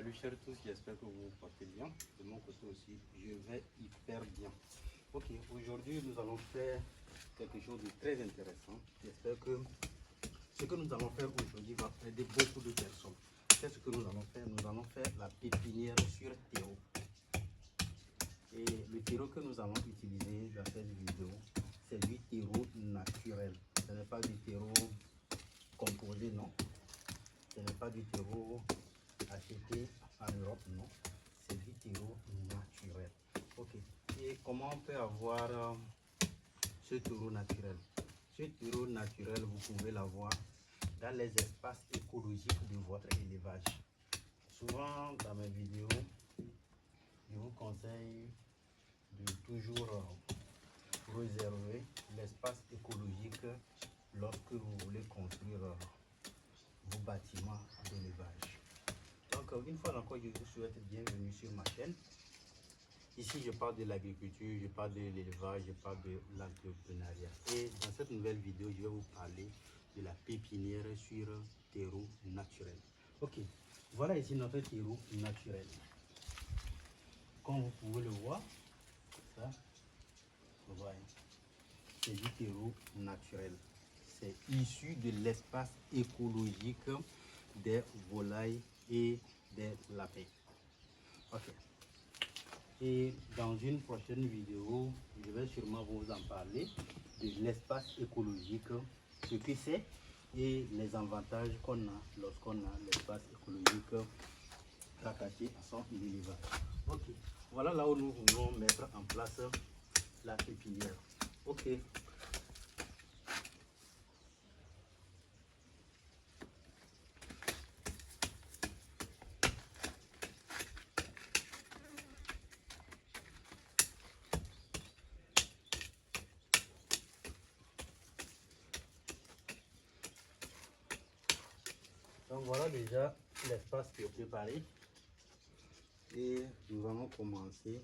Salut chers tous, j'espère que vous vous portez bien. De mon côté aussi, je vais hyper bien. Ok, aujourd'hui nous allons faire quelque chose de très intéressant. J'espère que ce que nous allons faire aujourd'hui va aider beaucoup de personnes. Qu'est-ce que nous allons faire? Nous allons faire la pépinière sur terreau. Et le terreau que nous allons utiliser dans cette vidéo, c'est du terreau naturel. Ce n'est pas du terreau composé, non. Ce n'est pas du terreau acheté en Europe, non. C'est du terreau naturel. Ok. Et comment on peut avoir ce terreau naturel? Ce terreau naturel, vous pouvez l'avoir dans les espaces écologiques de votre élevage. Souvent dans mes vidéos, je vous conseille de toujours réserver l'espace écologique lorsque vous voulez construire vos bâtiments d'élevage. Donc une fois encore, je vous souhaite bienvenue sur ma chaîne. Ici, je parle de l'agriculture, je parle de l'élevage, je parle de l'entrepreneuriat. Et dans cette nouvelle vidéo, je vais vous parler de la pépinière sur terreau naturel. Ok, voilà ici notre terreau naturel. Comme vous pouvez le voir, ça, vous voyez, c'est du terreau naturel. C'est issu de l'espace écologique des volailles et des lapins. Ok. Et dans une prochaine vidéo, je vais sûrement vous en parler de l'espace écologique, ce que c'est et les avantages qu'on a lorsqu'on a l'espace écologique rattaché à son élevage. Ok, voilà là où nous voulons mettre en place la pépinière. Ok. Donc voilà déjà l'espace qui est préparé et nous allons commencer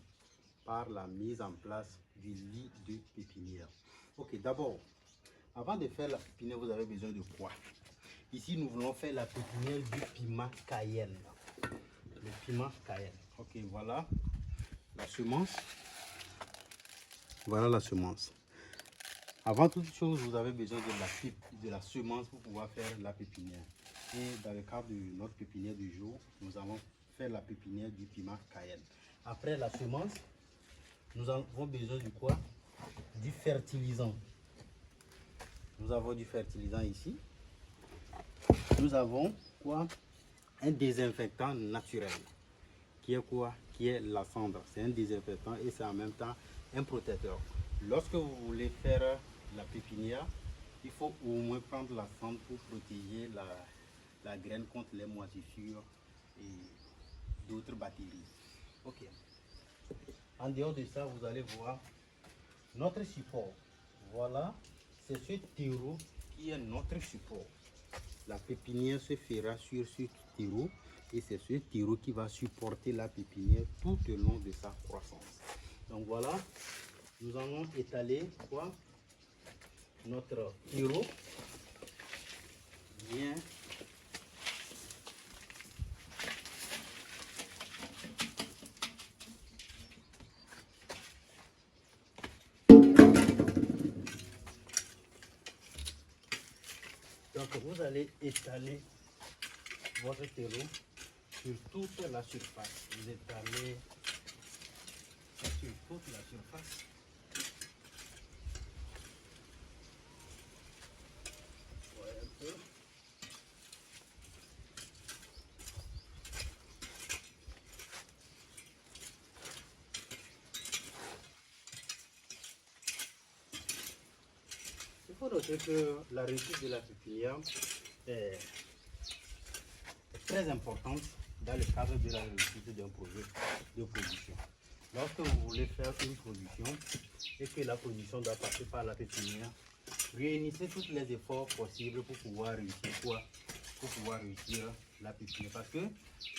par la mise en place du lit de pépinière. Ok, d'abord, avant de faire la pépinière, vous avez besoin de quoi? Ici, nous voulons faire la pépinière du piment cayenne. Le piment cayenne. Ok, voilà la semence. Voilà la semence. Avant toute chose, vous avez besoin de la semence pour pouvoir faire la pépinière. Et dans le cadre de notre pépinière du jour, nous allons faire la pépinière du piment cayenne. Après la semence, nous avons besoin de quoi? Du fertilisant. Nous avons du fertilisant ici. Nous avons quoi? Un désinfectant naturel. Qui est quoi? Qui est la cendre. C'est un désinfectant et c'est en même temps un protecteur. Lorsque vous voulez faire la pépinière, il faut au moins prendre la cendre pour protéger la graine contre les moisissures et d'autres bactéries. Ok. En dehors de ça, vous allez voir notre support. Voilà, c'est ce terreau qui est notre support. La pépinière se fera sur ce terreau et c'est ce terreau qui va supporter la pépinière tout au long de sa croissance. Donc voilà, nous allons étaler quoi? Notre terreau bien. Donc vous allez étaler votre terreau sur toute la surface. Vous étalez sur toute la surface. Voilà un peu. Il faut noter que la réussite de la pépinière est très importante dans le cadre de la réussite d'un projet de production. Lorsque vous voulez faire une production et que la production doit passer par la pépinière, réunissez tous les efforts possibles pour pouvoir réussir quoi? Pour pouvoir réussir la pépinière. Parce que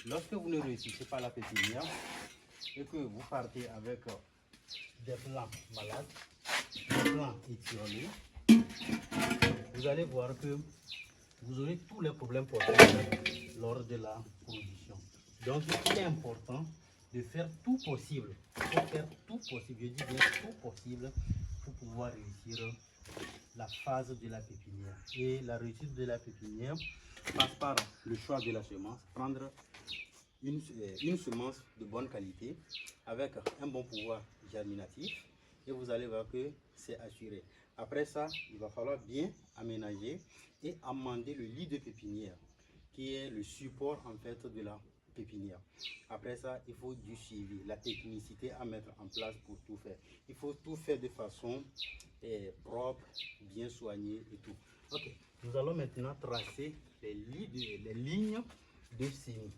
lorsque vous ne réussissez pas la pépinière et que vous partez avec des plants malades, des plants étirés, vous allez voir que vous aurez tous les problèmes possibles lors de la production. Donc il est important de faire tout possible. Il faut faire tout possible, je dis bien tout possible pour pouvoir réussir la phase de la pépinière. Et la réussite de la pépinière passe par le choix de la semence, prendre une semence de bonne qualité avec un bon pouvoir germinatif et vous allez voir que c'est assuré. Après ça, il va falloir bien aménager et amender le lit de pépinière qui est le support en fait de la pépinière. Après ça, il faut du suivi, la technicité à mettre en place pour tout faire. Il faut tout faire de façon propre, bien soignée et tout. Ok, nous allons maintenant tracer les lignes de semis.